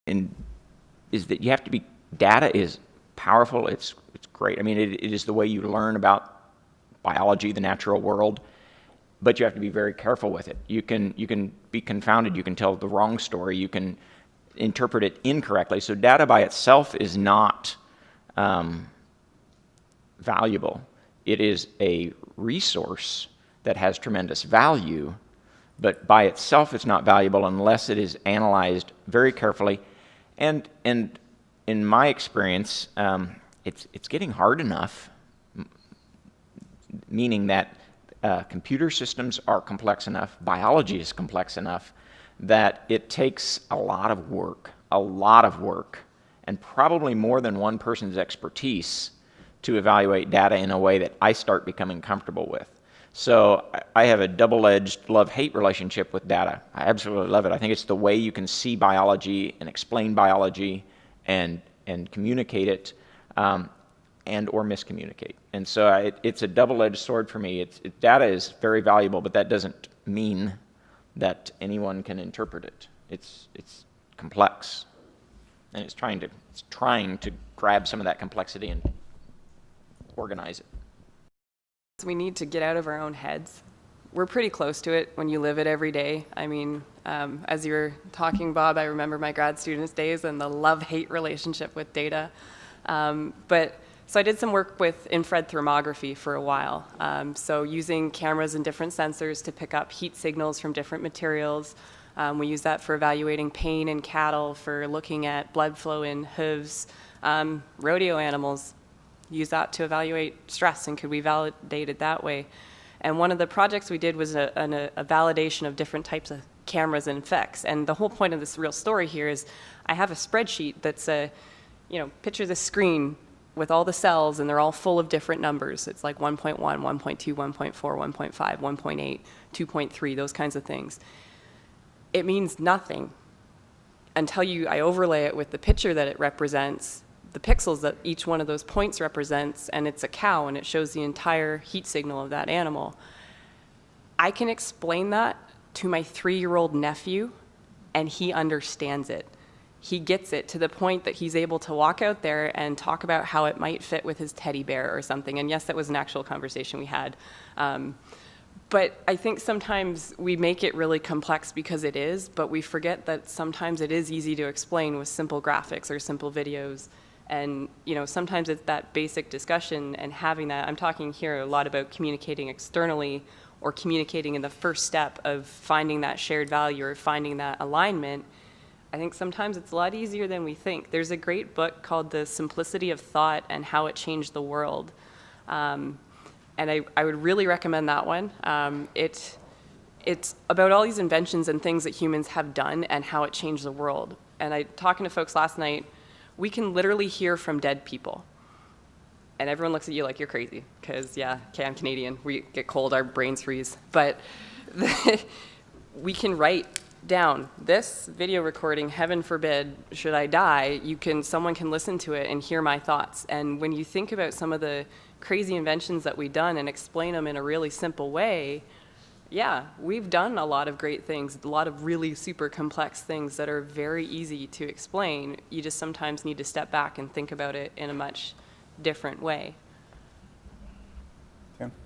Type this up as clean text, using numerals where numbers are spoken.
and is that you have to be, data is powerful, it's great. I mean, it is the way you learn about biology, the natural world, but you have to be very careful with it. You can be confounded, you can tell the wrong story, you can interpret it incorrectly. So data by itself is not valuable. It is a resource that has tremendous value, but by itself it's not valuable unless it is analyzed very carefully. And in my experience, it's getting hard enough, meaning that computer systems are complex enough, biology is complex enough, that it takes a lot of work, and probably more than one person's expertise to evaluate data in a way that I start becoming comfortable with. So I have a double-edged love-hate relationship with data. I absolutely love it. I think it's the way you can see biology and explain biology and communicate it and or miscommunicate. And so it's a double-edged sword for me. Data is very valuable, but that doesn't mean that anyone can interpret it. It's complex, and it's trying to grab some of that complexity and organize it. We need to get out of our own heads. We're pretty close to it when you live it every day. I mean, as you were talking, Bob, I remember my grad students' days and the love-hate relationship with data. So I did some work with infrared thermography for a while. So using cameras and different sensors to pick up heat signals from different materials. We use that for evaluating pain in cattle, for looking at blood flow in hooves. Rodeo animals, use that to evaluate stress, and could we validate it that way? And one of the projects we did was a validation of different types of cameras and effects. And the whole point of this real story here is I have a spreadsheet that's picture the screen with all the cells, and they're all full of different numbers. It's like 1.1, 1.2, 1.4, 1.5, 1.8, 2.3, those kinds of things. It means nothing until I overlay it with the picture that it represents, the pixels that each one of those points represents, and it's a cow, and it shows the entire heat signal of that animal. I can explain that to my 3-year-old nephew, and he understands it. He gets it to the point that he's able to walk out there and talk about how it might fit with his teddy bear or something. And yes, that was an actual conversation we had. But I think sometimes we make it really complex because it is, but we forget that sometimes it is easy to explain with simple graphics or simple videos. And sometimes it's that basic discussion and having that. I'm talking here a lot about communicating externally or communicating in the first step of finding that shared value or finding that alignment. I think sometimes it's a lot easier than we think. There's a great book called The Simplicity of Thought and How It Changed the World. And I would really recommend that one. It's about all these inventions and things that humans have done and how it changed the world. And talking to folks last night, we can literally hear from dead people. And everyone looks at you like you're crazy, because I'm Canadian. We get cold, our brains freeze. But we can write down this video recording, heaven forbid, should I die, someone can listen to it and hear my thoughts. And when you think about some of the crazy inventions that we've done and explain them in a really simple way, we've done a lot of great things, a lot of really super complex things that are very easy to explain. You just sometimes need to step back and think about it in a much different way.